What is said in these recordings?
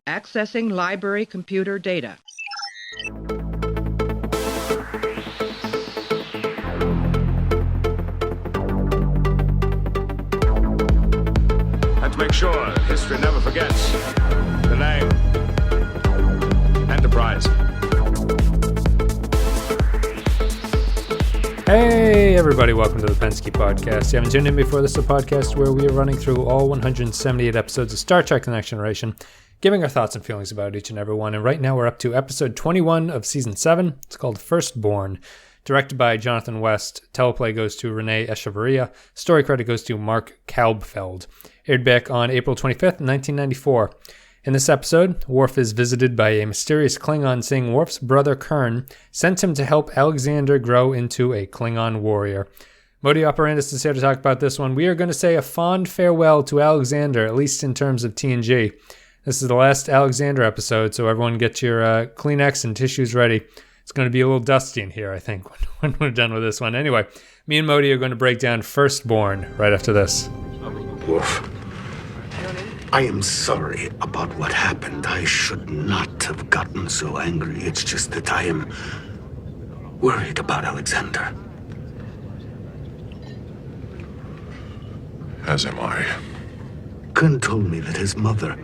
Accessing library computer data. And to make sure that history never forgets the name Enterprise. Hey everybody, welcome to the Pensky Podcast. You haven't tuned in before, this is a podcast where we are running through all 178 episodes of Star Trek The Next Generation, giving our thoughts and feelings about each and every one. And right now we're up to episode 21 of season 7. It's called Firstborn. Directed by Jonathan West. Teleplay goes to Renee Echevarria. Story credit goes to Mark Kalbfeld. Aired back on April 25th, 1994. In this episode, Worf is visited by a mysterious Klingon saying Worf's brother Kurn sent him to help Alexander grow into a Klingon warrior. Modi Operandus is here to talk about this one. We are going to say a fond farewell to Alexander, at least in terms of TNG. This is the last Alexander episode, so everyone get your Kleenex and tissues ready. It's going to be a little dusty in here, I think, when we're done with this one. Anyway, me and Modi are going to break down Firstborn right after this. Worf, I am sorry about what happened. I should not have gotten so angry. It's just that I am worried about Alexander. As am I. Kurn told me that his mother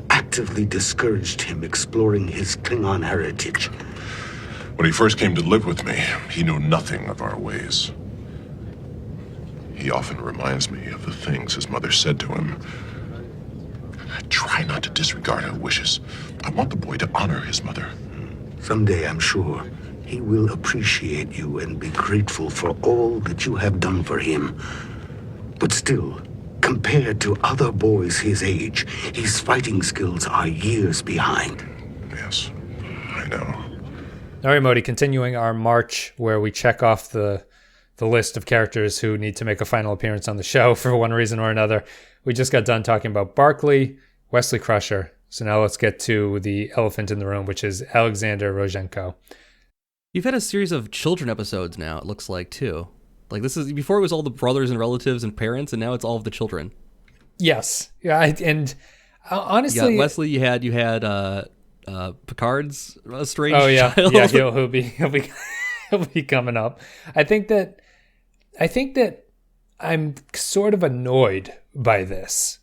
actively discouraged him exploring his Klingon heritage. When he first came to live with me, he knew nothing of our ways. He often reminds me of the things his mother said to him. Try not to disregard her wishes. I want the boy to honor his mother. Someday, I'm sure, he will appreciate you and be grateful for all that you have done for him. But still, compared to other boys his age, his fighting skills are years behind. Yes, I know. All right, Modi, continuing our march where we check off the list of characters who need to make a final appearance on the show for one reason or another. We just got done talking about Barclay, Wesley Crusher. So now let's get to the elephant in the room, which is Alexander Rozhenko. You've had a series of children episodes now, it looks like, too. Like, this is, before it was all the brothers and relatives and parents, and now it's all of the children. Yes. Yeah, and honestly... You got Wesley, you had Picard's estranged child. Yeah, he'll be coming up. I think that I'm sort of annoyed by this.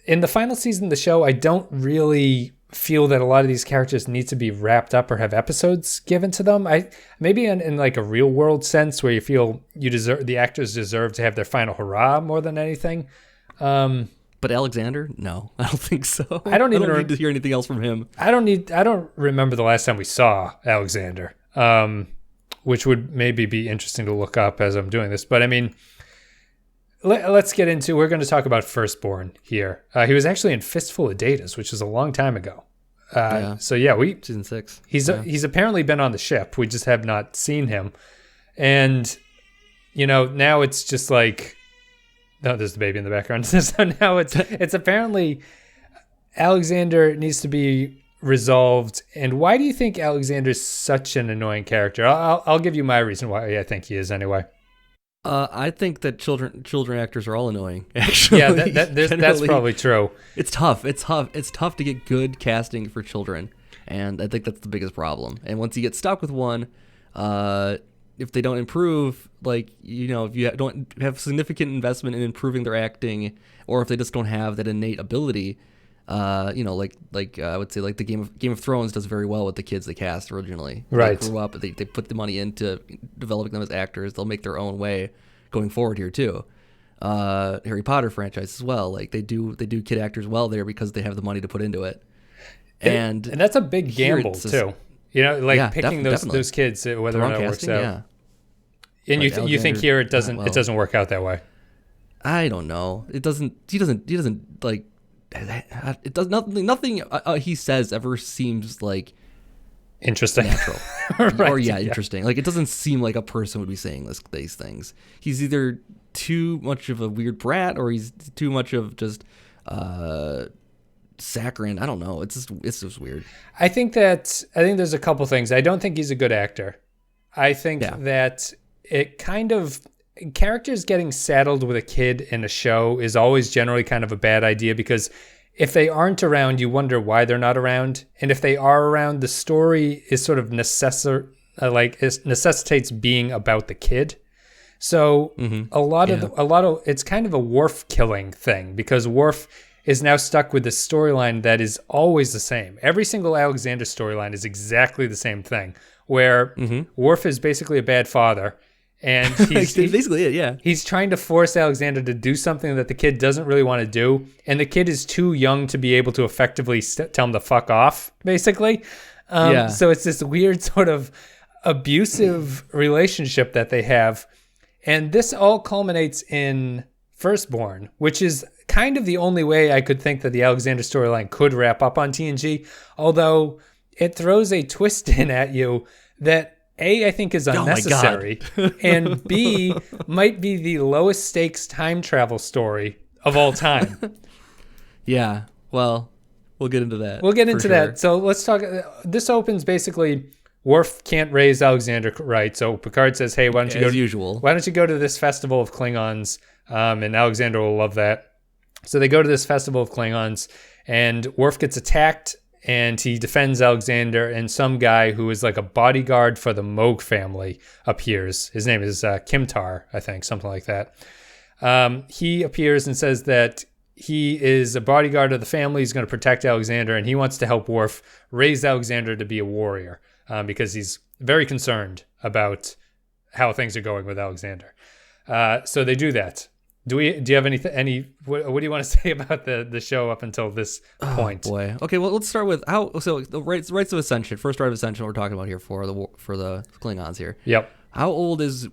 In the final season of the show, I don't really feel that a lot of these characters need to be wrapped up or have episodes given to them. Maybe in like a real world sense where you feel the actors deserve to have their final hurrah more than anything. But Alexander? No, I don't think so. I don't need to hear anything else from him. I don't remember the last time we saw Alexander, which would maybe be interesting to look up as I'm doing this. But I mean, let's get into, we're going to talk about Firstborn here. He was actually in Fistful of Datas, which was a long time ago. So yeah, season 6. He's apparently been on the ship. We just have not seen him. And, now it's just like, no, there's the baby in the background. So now it's apparently Alexander needs to be resolved. And why do you think Alexander's such an annoying character? I'll give you my reason why I think he is anyway. I think that children actors are all annoying. Actually, yeah, that's probably true. It's tough. It's tough to get good casting for children, and I think that's the biggest problem. And once you get stuck with one, if they don't improve, if you don't have significant investment in improving their acting, or if they just don't have that innate ability, I would say like the Game of Thrones does very well with the kids they cast originally. Right. They grew up, they put the money into developing them as actors. They'll make their own way going forward here too. Harry Potter franchise as well. Like they do kid actors well there because they have the money to put into it. And that's a big gamble too. Picking those kids, whether or not it works out. Yeah. And you think here it doesn't work out that way? I don't know. It doesn't. He doesn't like. It does nothing he says ever seems like interesting, natural, right, interesting. Like it doesn't seem like a person would be saying these things. He's either too much of a weird brat or he's too much of just saccharine. I don't know. It's just weird. I think there's a couple things. I don't think he's a good actor. I think that it kind of characters getting saddled with a kid in a show is always generally kind of a bad idea because if they aren't around, you wonder why they're not around. And if they are around, the story is sort of necessitates being about the kid. So a lot of it's kind of a Worf killing thing, because Worf is now stuck with this storyline that is always the same. Every single Alexander storyline is exactly the same thing, where Worf is basically a bad father, and he's basically it, yeah. He's trying to force Alexander to do something that the kid doesn't really want to do, and the kid is too young to be able to effectively tell him to fuck off, basically. So it's this weird sort of abusive relationship that they have, and this all culminates in Firstborn, which is kind of the only way I could think that the Alexander storyline could wrap up on TNG, although it throws a twist in at you that A, I think is unnecessary, and B, might be the lowest stakes time travel story of all time. Yeah, well, we'll get into that. We'll get into that. So let's talk. This opens basically, Worf can't raise Alexander right, so Picard says, hey, why don't you go to this festival of Klingons, and Alexander will love that. So they go to this festival of Klingons, and Worf gets attacked, and he defends Alexander, and some guy who is like a bodyguard for the Moog family appears. His name is Kimtar, I think, something like that. He appears and says that he is a bodyguard of the family. He's going to protect Alexander, and he wants to help Worf raise Alexander to be a warrior, because he's very concerned about how things are going with Alexander. So they do that. Do you have any what do you want to say about the show up until this point? Oh boy. Okay, well, let's start with the rites of ascension. First rite of ascension we're talking about here for the Klingons here. Yep. How old is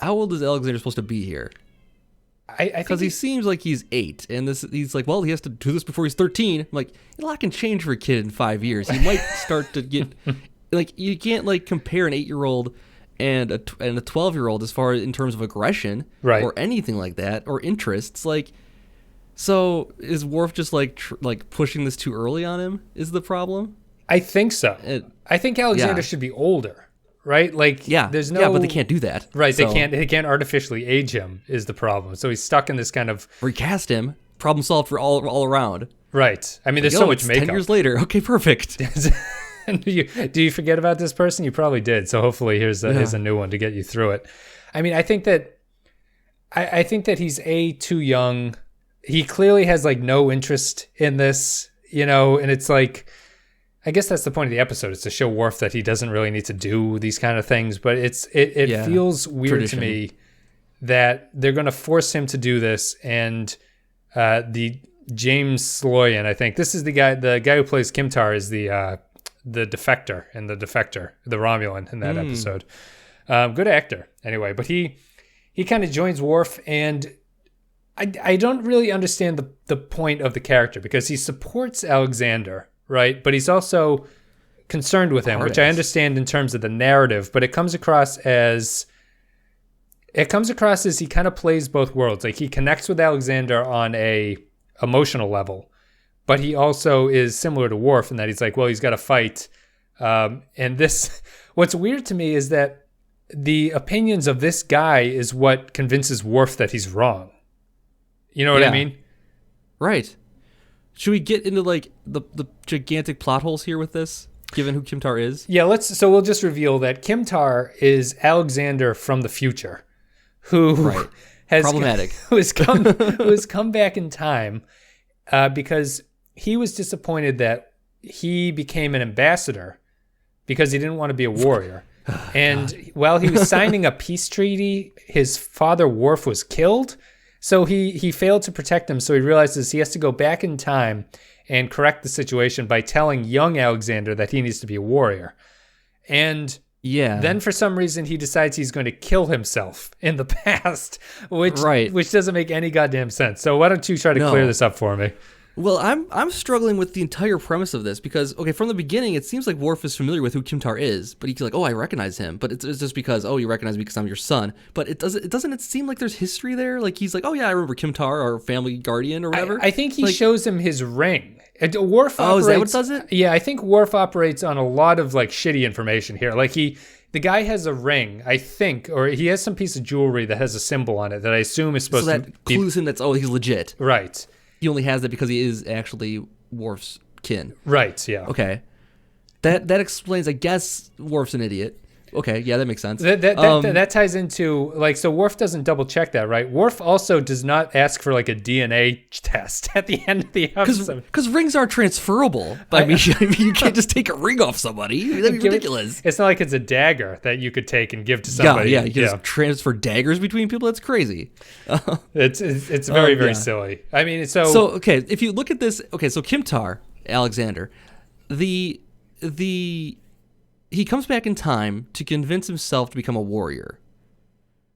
Alexander supposed to be here? I think because he seems like he's 8, and he's like, well, he has to do this before he's 13. I'm like, a lot can change for a kid in 5 years. He might start to get like, you can't like compare an 8-year-old and a 12-year-old as far as in terms of aggression, right, or anything like that, or interests. Like, so is Worf just like pushing this too early on him? Is the problem? I think so. I think Alexander should be older, right? Like, there's no, but they can't do that, right? So. They can't artificially age him is the problem. So he's stuck in this kind of recast him. Problem solved for all around. Right. I mean, there's so much makeup. 10 years later. Okay, perfect. Do you forget about this person? You probably did. So hopefully here's a new one to get you through it. I mean, I think that he's too young. He clearly has like no interest in this, and it's like, I guess that's the point of the episode, is to show Worf that he doesn't really need to do these kind of things. But it feels weird to me that they're going to force him to do this. And the James Sloyan, I think this is the guy who plays Kimtar, is the defector in the Romulan in that episode. Good actor anyway, but he kind of joins Worf, and I don't really understand the point of the character, because he supports Alexander, right? But he's also concerned with him, which I understand in terms of the narrative, but it comes across as he kind of plays both worlds. Like, he connects with Alexander on a emotional level, but he also is similar to Worf in that he's like, well, he's got to fight. And what's weird to me is that the opinions of this guy is what convinces Worf that he's wrong. You know what I mean? Right. Should we get into like the gigantic plot holes here with this, given who Kimtar is? Yeah, so we'll just reveal that Kimtar is Alexander from the future, who has come back in time because he was disappointed that he became an ambassador because he didn't want to be a warrior. And while he was signing a peace treaty, his father Worf was killed. So he failed to protect him. So he realizes he has to go back in time and correct the situation by telling young Alexander that he needs to be a warrior. And then for some reason he decides he's going to kill himself in the past, which doesn't make any goddamn sense. So why don't you try to clear this up for me? Well, I'm struggling with the entire premise of this because, okay, from the beginning, it seems like Worf is familiar with who Kimtar is, but he's like, oh, I recognize him. But it's just because, oh, you recognize me because I'm your son. But it doesn't seem like there's history there? Like, he's like, oh, yeah, I remember Kimtar, our family guardian or whatever. I think he shows him his ring. Worf operates, is that what does it? Yeah, I think Worf operates on a lot of, like, shitty information here. Like, the guy has a ring, I think, or he has some piece of jewelry that has a symbol on it that I assume is supposed to be... So that clues him that's, he's legit. Right. He only has that because he is actually Worf's kin. Right, yeah. Okay. That explains, I guess, Worf's an idiot. Okay, yeah, that makes sense. That ties into, like, so Worf doesn't double check that, right? Worf also does not ask for, like, a DNA test at the end of the episode. Because rings aren't transferable. I mean, you can't just take a ring off somebody. That'd be ridiculous. It's not like it's a dagger that you could take and give to somebody. Yeah, you can just transfer daggers between people. That's crazy. It's very, very silly. I mean, So, okay, if you look at this, so Kimtar, Alexander, he comes back in time to convince himself to become a warrior.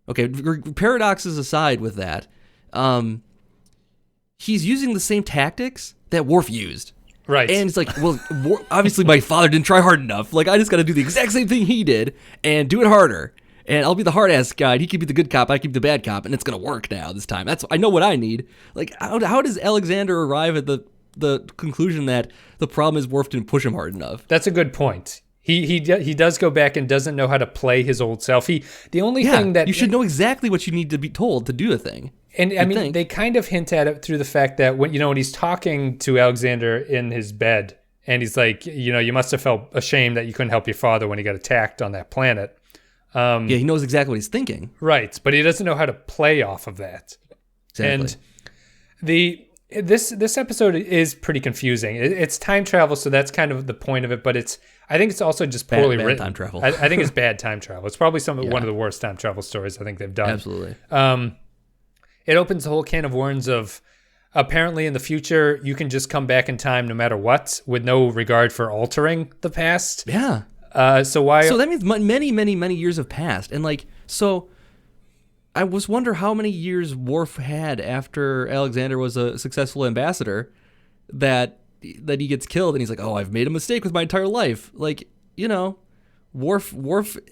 Okay, paradoxes aside with that, he's using the same tactics that Worf used. Right. And it's like, well, obviously my father didn't try hard enough. Like, I just got to do the exact same thing he did and do it harder. And I'll be the hard-ass guy. He can be the good cop. I can be the bad cop. And it's going to work now this time. I know what I need. Like, how does Alexander arrive at the conclusion that the problem is Worf didn't push him hard enough? That's a good point. He does go back and doesn't know how to play his old self. The only thing that you should know exactly what you need to be told to do a thing. And I mean, they kind of hint at it through the fact that when he's talking to Alexander in his bed, and he's like, you must have felt ashamed that you couldn't help your father when he got attacked on that planet. He knows exactly what he's thinking. Right, but he doesn't know how to play off of that. Exactly. And this episode is pretty confusing. It's time travel, so that's kind of the point of it. But I think it's also just poorly bad written. Time travel. I think it's bad time travel. It's probably one of the worst time travel stories I think they've done. Absolutely. It opens a whole can of worms of apparently in the future you can just come back in time no matter what, with no regard for altering the past. Yeah. So that means many, many, many years have passed, and I wonder how many years Worf had after Alexander was a successful ambassador that he gets killed, and he's like, oh, I've made a mistake with my entire life. Like, Worf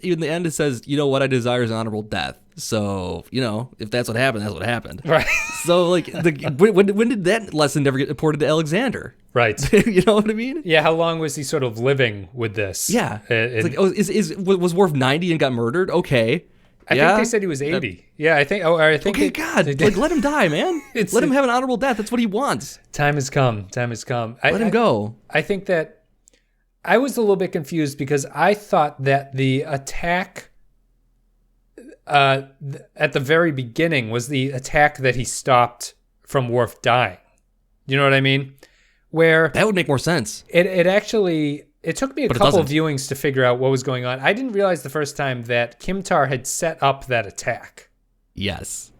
in the end it says, what I desire is an honorable death. So, if that's what happened, that's what happened. Right. So, like, when did that lesson ever get reported to Alexander? Right. You know what I mean? Yeah, how long was he sort of living with this? Yeah. It's like, was Worf 90 and got murdered? Okay. I think they said he was 80. I think. Okay, God, let him die, man. Let him have an honorable death. That's what he wants. Time has come. Let him go. I think that I was a little bit confused because I thought that the attack at the very beginning was the attack that he stopped from Worf dying. You know what I mean? Where that would make more sense. It took me a couple of viewings to figure out what was going on. I didn't realize the first time that Kimtar had set up that attack. Yes.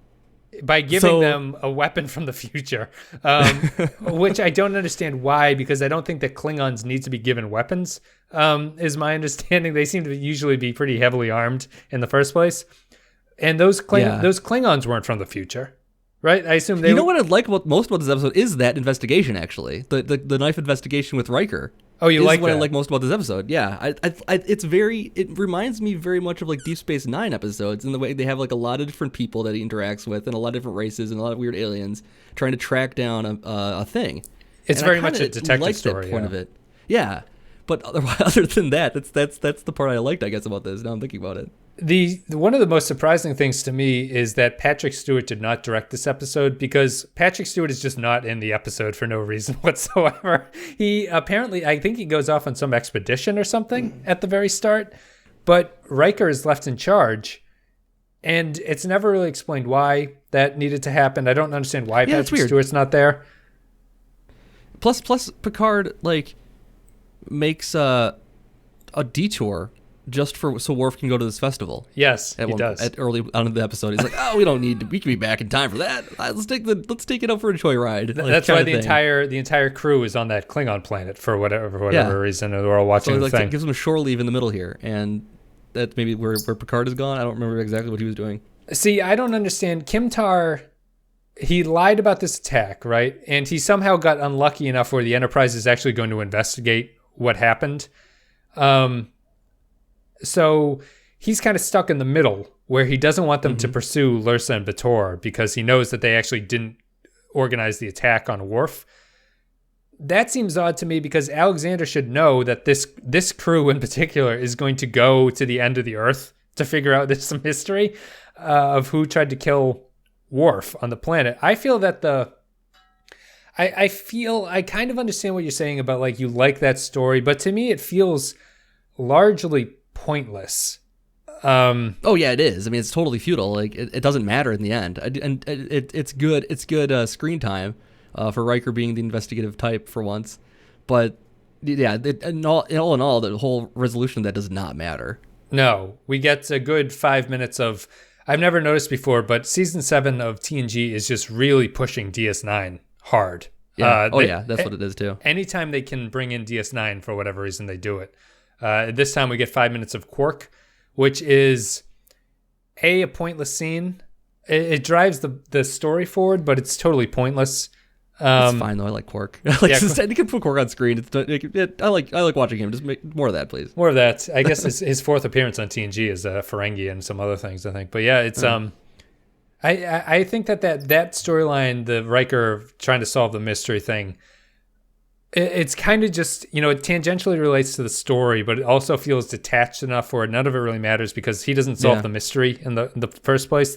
By giving them a weapon from the future, which I don't understand why, because I don't think that Klingons need to be given weapons, is my understanding. They seem to usually be pretty heavily armed in the first place. And those Klingons weren't from the future. Right? I assume they. You know what I like most about this episode is that investigation. Actually, the knife investigation with Riker. Oh, you like that? What I like most about this episode. Yeah, it reminds me very much of like Deep Space Nine episodes in the way they have like a lot of different people that he interacts with and a lot of different races and a lot of weird aliens trying to track down a thing. It's very much a detective story. That point of it. Yeah, but other than that, that's the part I liked, I guess, about this. Now I'm thinking about it. One of the most surprising things to me is that Patrick Stewart did not direct this episode, because Patrick Stewart is just not in the episode for no reason whatsoever. He apparently, I think he goes off on some expedition or something at the very start, but Riker is left in charge, and it's never really explained why that needed to happen. I don't understand why Patrick Stewart's not there. Plus Picard makes a detour just so Worf can go to this festival. Yes, he does. At early on in the episode, he's like, "Oh, we don't need to. We can be back in time for that. Let's take it out for a joyride." That's why the entire crew is on that Klingon planet for whatever reason, and they're all watching the thing. It gives them a shore leave in the middle here, and that's maybe where Picard is gone. I don't remember exactly what he was doing. See, I don't understand. Kimtar, he lied about this attack, right? And he somehow got unlucky enough where the Enterprise is actually going to investigate what happened. So he's kind of stuck in the middle where he doesn't want them to pursue Lursa and Bator because he knows that they actually didn't organize the attack on Worf. That seems odd to me because Alexander should know that this crew in particular is going to go to the end of the Earth to figure out there's some history of who tried to kill Worf on the planet. I feel that I kind of understand what you're saying about like you like that story, but to me it feels largely pointless. Oh yeah, it is. I mean, it's totally futile. Like it doesn't matter in the end, and it's good. It's good screen time for Riker being the investigative type for once. But yeah, all in all, the whole resolution of that does not matter. No, we get a good 5 minutes of. I've never noticed before, but season 7 of TNG is just really pushing DS9 hard. Yeah. Yeah, that's what it is too. Anytime they can bring in DS9 for whatever reason, they do it. This time we get 5 minutes of Quark, which is a pointless scene. It drives the story forward, but it's totally pointless. It's fine though. I like Quark. You can put Quark on screen. I like watching him. Just make more of that, please. More of that. I guess his fourth appearance on TNG is Ferengi and some other things, I think. But yeah, it's I think that storyline, the Riker trying to solve the mystery thing, it's kind of just, it tangentially relates to the story, but it also feels detached enough where none of it really matters because he doesn't solve the mystery in the first place.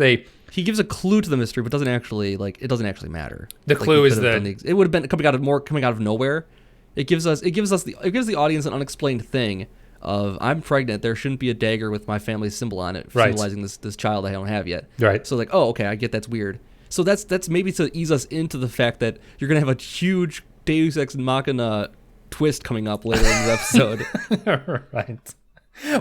He gives a clue to the mystery, but doesn't actually matter. The clue is it would have been coming out of nowhere. It gives the audience an unexplained thing of I'm pregnant. There shouldn't be a dagger with my family's symbol on it, symbolizing this child I don't have yet. Right. So like, oh, okay, I get that's weird. So that's maybe to ease us into the fact that you're gonna have a huge Deus Ex Machina twist coming up later in the episode. Right.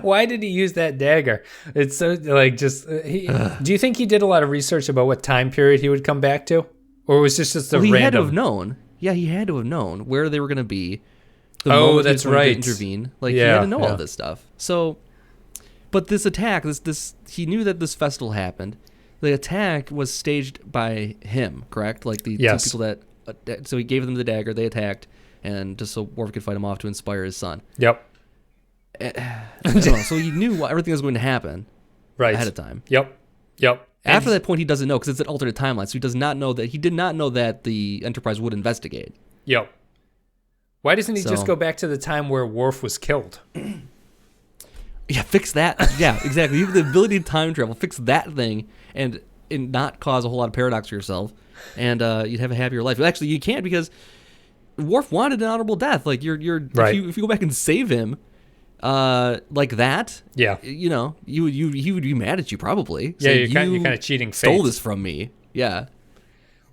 Why did he use that dagger? It's so like just. Do you think he did a lot of research about what time period he would come back to, or was this just a random? He had to have known. Yeah, he had to have known where they were going to be. That's right. To intervene. Like he had to know all this stuff. So, but this attack, he knew that this festival happened. The attack was staged by him, correct? Like the two people that. So he gave them the dagger. They attacked, and just so Worf could fight him off to inspire his son. Yep. I don't know, so he knew everything was going to happen ahead of time. Yep. After that point, he doesn't know because it's an alternate timeline, so he did not know that the Enterprise would investigate. Yep. Why doesn't he just go back to the time where Worf was killed? Yeah, fix that. Yeah, exactly. You have the ability to time travel. Fix that thing and not cause a whole lot of paradox for yourself, and you'd have a happier life. But actually, you can't because Worf wanted an honorable death. Like if you go back and save him. Like that, he would be mad at you probably. Yeah, you're kind of cheating fate. Stole this from me. Yeah.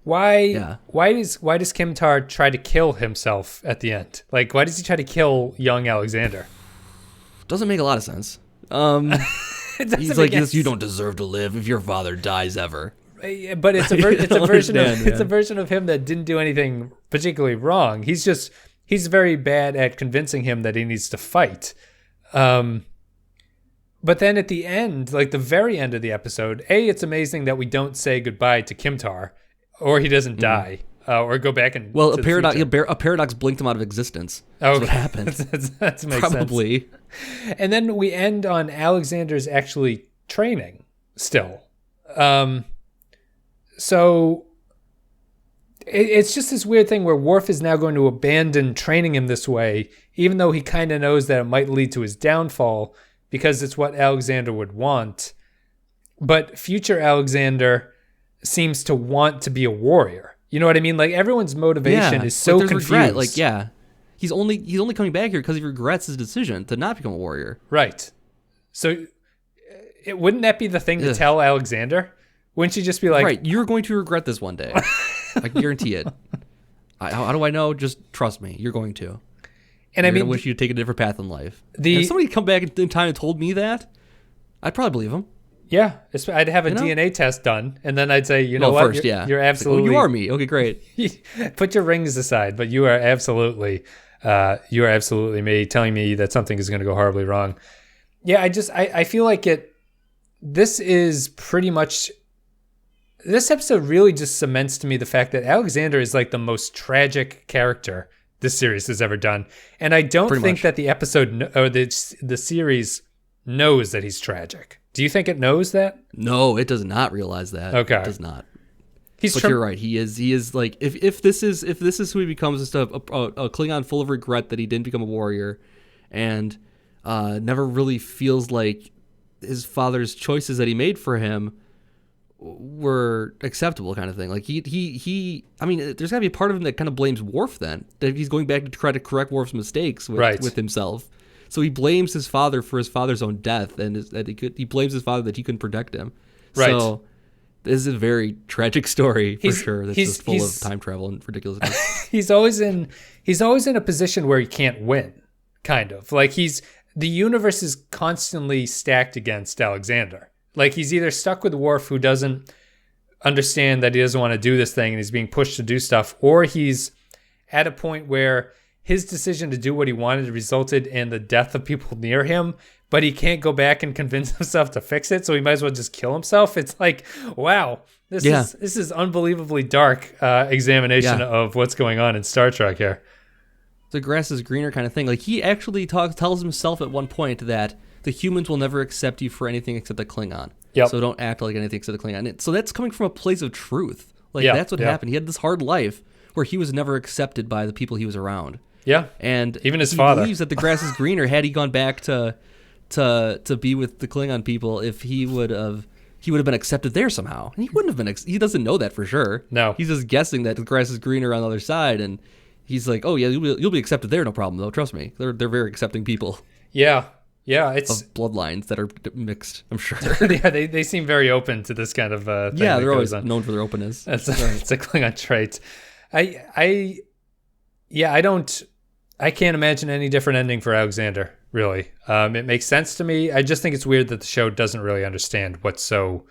Why does Kimtar try to kill himself at the end? Like, why does he try to kill young Alexander? Doesn't make a lot of sense. He's like, you don't deserve to live if your father dies ever. But it's a version of him that didn't do anything particularly wrong. He's very bad at convincing him that he needs to fight. But then at the end, like the very end of the episode, it's amazing that we don't say goodbye to Kimtar, or he doesn't die, or go back and a paradox blinked him out of existence. That's what happened. that makes probably sense. And then we end on Alexander's actually training still. So it's just this weird thing where Worf is now going to abandon training him this way, even though he kind of knows that it might lead to his downfall because it's what Alexander would want. But future Alexander seems to want to be a warrior. You know what I mean? Like everyone's motivation is so confused. Regret. Like, yeah, he's only coming back here because he regrets his decision to not become a warrior. Right. So wouldn't that be the thing to tell Alexander? Wouldn't you just be like, right, you're going to regret this one day. I guarantee it. How do I know? Just trust me. You're going to. And I wish you'd take a different path in life. If somebody come back in time and told me that, I'd probably believe him. Yeah, I'd have a DNA test done, and then I'd say, what? First, you're absolutely. Like, you are me. Okay, great. Put your rings aside, but you are absolutely me, telling me that something is going to go horribly wrong. Yeah, I feel like this is pretty much. This episode really just cements to me the fact that Alexander is like the most tragic character this series has ever done. And I don't think that the episode or the series knows that he's tragic. Do you think it knows that? No, it does not realize that. Okay. It does not. But you're right. He is like, if this is who he becomes, just a Klingon full of regret that he didn't become a warrior and never really feels like his father's choices that he made for him were acceptable, kind of thing. Like he I mean, there's gotta be a part of him that kind of blames Worf then, that he's going back to try to correct Worf's mistakes with himself. So he blames his father for his father's own death, and that he blames his father that he couldn't protect him. Right. So this is a very tragic story for sure. That's just full of time travel and ridiculousness. he's always in a position where he can't win, kind of. Like the universe is constantly stacked against Alexander. Like he's either stuck with Worf, who doesn't understand that he doesn't want to do this thing and he's being pushed to do stuff, or he's at a point where his decision to do what he wanted resulted in the death of people near him, but he can't go back and convince himself to fix it, so he might as well just kill himself. It's like, wow, this is unbelievably dark examination of what's going on in Star Trek here. The grass is greener kind of thing. Like he actually tells himself at one point that the humans will never accept you for anything except a Klingon. Yep. So don't act like anything except a Klingon. So that's coming from a place of truth. Like that's what happened. He had this hard life where he was never accepted by the people he was around. Yeah, and even his father believes that the grass is greener. Had he gone back to be with the Klingon people, if he would have been accepted there somehow, and he wouldn't have been. He doesn't know that for sure. No, he's just guessing that the grass is greener on the other side, and he's like, "Oh yeah, you'll be accepted there, no problem though. Trust me, they're very accepting people." Yeah, it's of bloodlines that are mixed. I'm sure. Yeah, they seem very open to this kind of thing. Yeah, they're always known for their openness. It's a Klingon trait. I can't imagine any different ending for Alexander, really. It makes sense to me. I just think it's weird that the show doesn't really understand what's so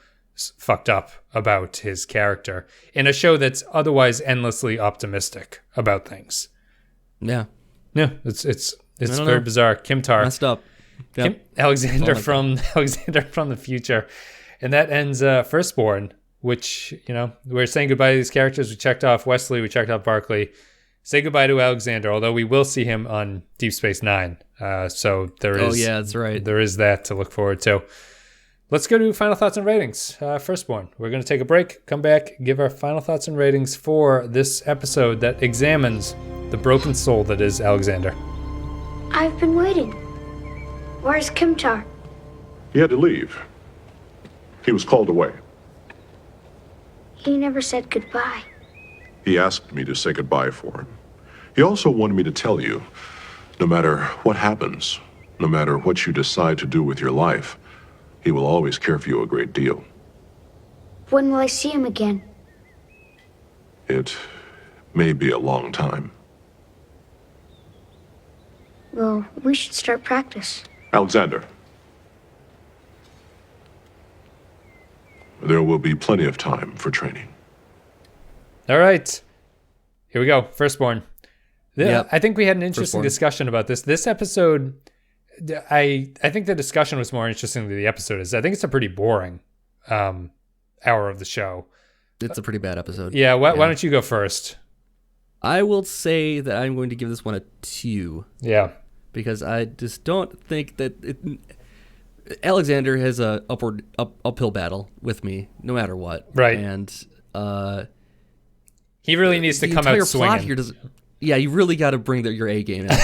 fucked up about his character in a show that's otherwise endlessly optimistic about things. Yeah. Yeah, it's very bizarre. Kimtar. Messed up. Yep. Alexander from the future. And that ends Firstborn, which, we're saying goodbye to these characters. We checked off Wesley, we checked off Barclay. Say goodbye to Alexander, although we will see him on Deep Space Nine. So there is. Oh yeah, that's right. There is that to look forward to. Let's go to final thoughts and ratings. Firstborn. We're going to take a break, come back, give our final thoughts and ratings for this episode that examines the broken soul that is Alexander. I've been waiting. Where's Kimtar? He had to leave. He was called away. He never said goodbye. He asked me to say goodbye for him. He also wanted me to tell you, no matter what happens, no matter what you decide to do with your life, he will always care for you a great deal. When will I see him again? It may be a long time. Well, we should start practice. Alexander. There will be plenty of time for training. All right. Here we go. Firstborn. Yep. I think we had an interesting Firstborn. Discussion about this. This episode, I think the discussion was more interesting than the episode is. I think it's a pretty boring hour of the show. It's a pretty bad episode. Yeah. Why don't you go first? I will say that I'm going to give this one a 2. Yeah. Because I just don't think that Alexander has a uphill battle with me, no matter what. Right. And he really needs to come out swinging. Here you really got to bring your A game out.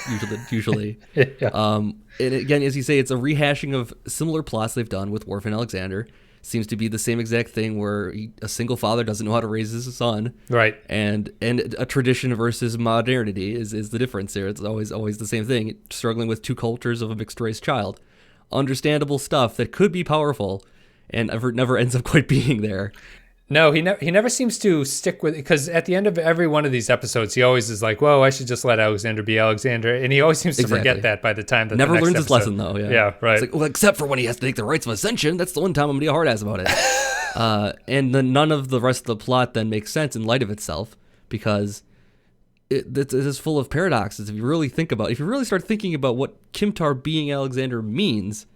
You do not usually. Yeah. And again, as you say, it's a rehashing of similar plots they've done with Worf and Alexander. Seems to be the same exact thing where a single father doesn't know how to raise his son. Right. And a tradition versus modernity is the difference there. It's always the same thing. Struggling with two cultures of a mixed race child. Understandable stuff that could be powerful and never ends up quite being there. No, he never seems to stick with it, because at the end of every one of these episodes, he always is like, "Whoa, I should just let Alexander be Alexander," and he always seems to forget that by the time that never the next learns his episode. lesson though. Yeah, right. It's like, well, except for when he has to take the rites of ascension. That's the one time I'm gonna be a hard ass about it. And then none of the rest of the plot then makes sense in light of itself, because it is full of paradoxes. If you really start thinking about what Kimtar being Alexander means.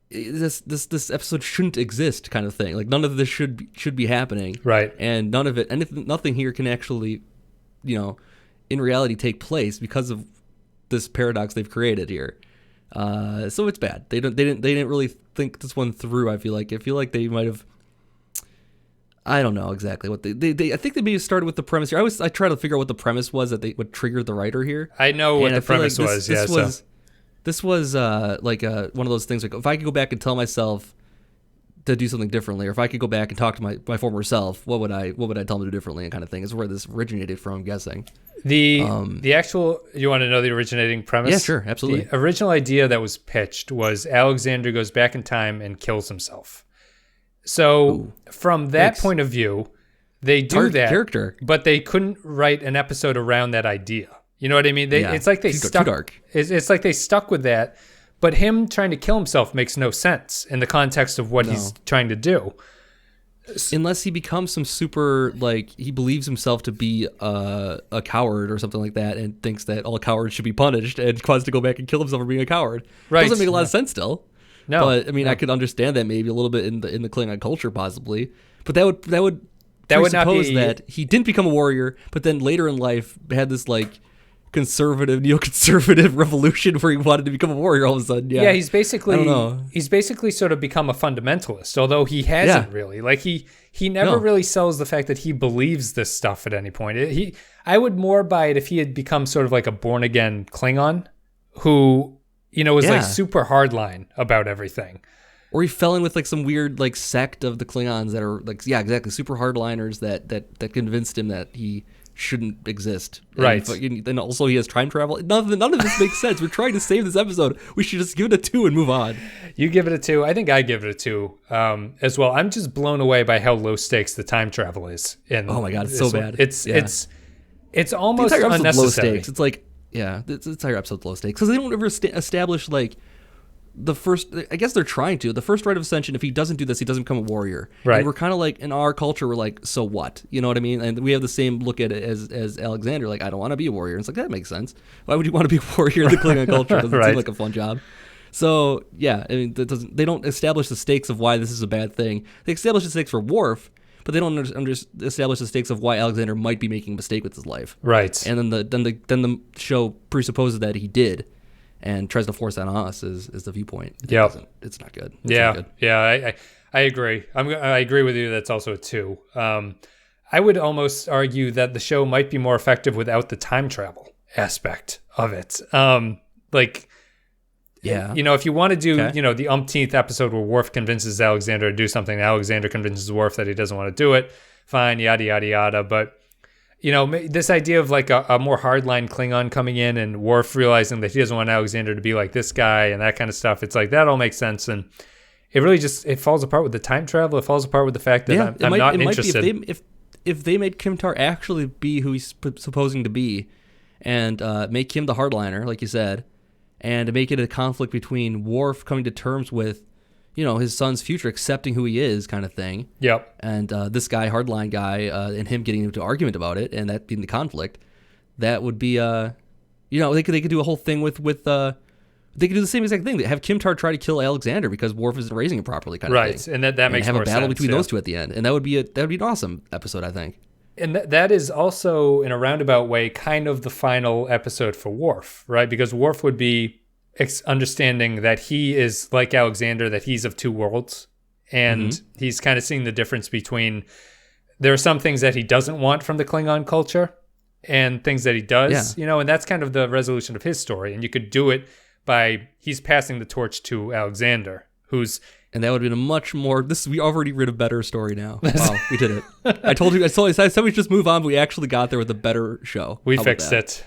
This episode shouldn't exist, kind of thing. Like none of this should be happening, right? And none of it, nothing here can actually, in reality, take place because of this paradox they've created here. So it's bad. They didn't really think this one through. I feel like they might have. I don't know exactly what they I think they maybe started with the premise here. I try to figure out what the premise was that what triggered the writer here. I know what the premise was. This was like one of those things, like if I could go back and tell myself to do something differently, or if I could go back and talk to my former self, what would I tell him to do differently, and kind of thing is where this originated from, I'm guessing. The actual, you want to know the originating premise? Yeah, sure, absolutely. The original idea that was pitched was Alexander goes back in time and kills himself. So from that point of view, they do that character, but they couldn't write an episode around that idea. You know what I mean? It's like they stuck. Too dark. It's like they stuck with that, but him trying to kill himself makes no sense in the context of what he's trying to do. Unless he becomes some super, like, he believes himself to be a coward or something like that, and thinks that all cowards should be punished, and wants to go back and kill himself for being a coward. Right. Doesn't make a lot of sense still. No. But I mean, I could understand that maybe a little bit in the Klingon culture, possibly. But that would not be that he didn't become a warrior, but then later in life had this like neoconservative revolution where he wanted to become a warrior all of a sudden. Yeah, he's basically sort of become a fundamentalist, although he hasn't really. Like he never really sells the fact that he believes this stuff at any point. I would more buy it if he had become sort of like a born again Klingon who, was like super hardline about everything. Or he fell in with like some weird like sect of the Klingons that are like, yeah, exactly, super hardliners that convinced him that he shouldn't exist. Right. And also he has time travel. None of this makes sense. We're trying to save this episode. We should just give it a 2 and move on. You give it a 2. I think I give it a 2 as well. I'm just blown away by how low stakes the time travel is. Oh my God, it's so bad. It's almost the entire unnecessary. Low stakes. It's like, the entire episode's low stakes. Because they don't ever establish like the first, I guess they're trying to, the first rite of ascension, if he doesn't do this, he doesn't become a warrior. Right. And we're kind of like, in our culture, we're like, so what? You know what I mean? And we have the same look at it as Alexander, like, I don't want to be a warrior. And it's like, that makes sense. Why would you want to be a warrior in the Klingon culture? It doesn't seem like a fun job. So, yeah, I mean, they don't establish the stakes of why this is a bad thing. They establish the stakes for Worf, but they don't establish the stakes of why Alexander might be making a mistake with his life. Right. And then the show presupposes that he did, and tries to force that on us is the viewpoint. Yeah, it's not good. Yeah. I agree. I agree with you. That's also a 2. I would almost argue that the show might be more effective without the time travel aspect of it. If you want to do, the umpteenth episode where Worf convinces Alexander to do something, Alexander convinces Worf that he doesn't want to do it. Fine, yada yada yada. But this idea of like a more hardline Klingon coming in and Worf realizing that he doesn't want Alexander to be like this guy and that kind of stuff. It's like that all makes sense, and it really it falls apart with the time travel. It falls apart with the fact that I'm not interested. If they made Kimtar actually be who he's supposing to be, and make him the hardliner, like you said, and make it a conflict between Worf coming to terms with, his son's future, accepting who he is, kind of thing. Yep. And this guy, hardline guy, and him getting into argument about it, and that being the conflict, that would be, they could do a whole thing with they could do the same exact thing. They have Kimtar try to kill Alexander because Worf isn't raising him properly, kind of thing. Right, and that makes more sense. Have a battle between those two at the end, and that would be an awesome episode, I think. And that is also, in a roundabout way, kind of the final episode for Worf, right? Because Worf would be understanding that he is like Alexander, that he's of two worlds, and he's kind of seeing the difference between, there are some things that he doesn't want from the Klingon culture and things that he does, and that's kind of the resolution of his story. And you could do it by, he's passing the torch to Alexander, and that would have been a much more, we already read a better story now. Wow, we did it. I said we just move on, but we actually got there with a better show. We fixed it.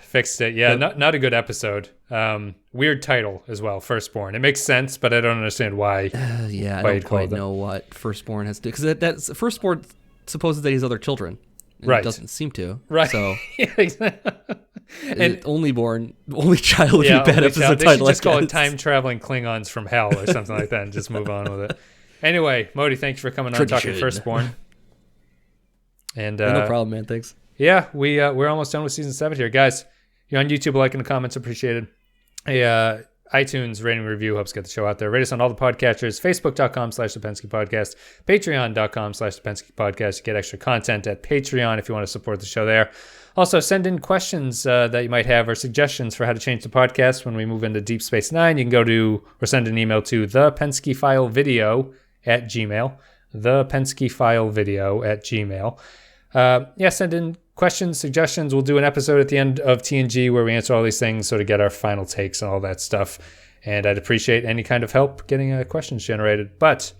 Yeah, not a good episode. Weird title as well, Firstborn. It makes sense, but I don't understand why. I don't quite know what Firstborn has to do. Because that's Firstborn supposes that he has other children. And it doesn't seem to. Right. So, yeah, exactly. And only child would be a bad episode they title. Should just call it Time Traveling Klingons from Hell or something like that and just move on with it. Anyway, Modi, thanks for coming on talking Firstborn. And no problem, man. Thanks. Yeah, we're almost done with season 7 here. Guys, you're on YouTube, liking the comments, appreciated. Hey, iTunes rating review helps get the show out there. Rate us on all the podcatchers, facebook.com/The Pensky Podcast, patreon.com/The Pensky Podcast. You get extra content at Patreon if you want to support the show there. Also, send in questions that you might have or suggestions for how to change the podcast when we move into Deep Space Nine. You can go to, or send an email to thepenskyfilevideo@gmail.com. Thepenskyfilevideo@gmail.com. Send in questions, suggestions. We'll do an episode at the end of TNG where we answer all these things, sort of get our final takes and all that stuff. And I'd appreciate any kind of help getting questions generated. But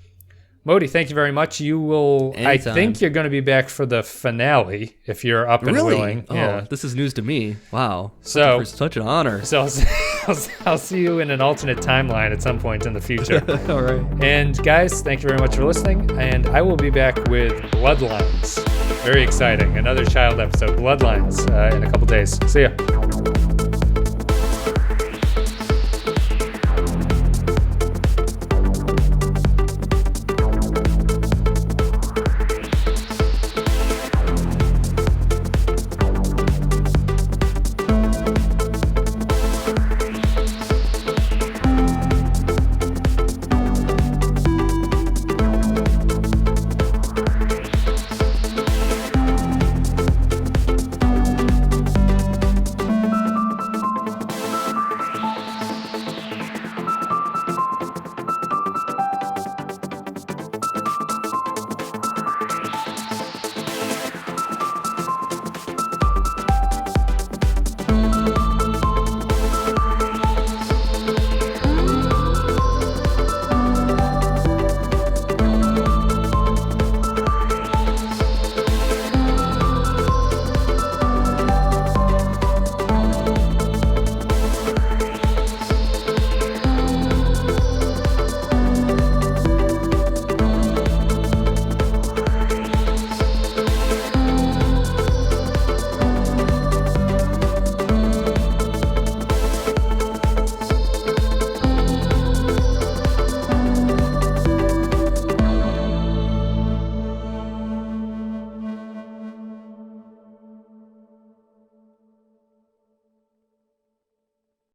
Modi, thank you very much. You will. Anytime. I think you're going to be back for the finale if you're up and willing. Oh, this is news to me. Wow. So such an honor. So I'll see you in an alternate timeline at some point in the future. All right. And guys, thank you very much for listening. And I will be back with Bloodlines. Very exciting. Another child episode, Bloodlines, in a couple days. See ya.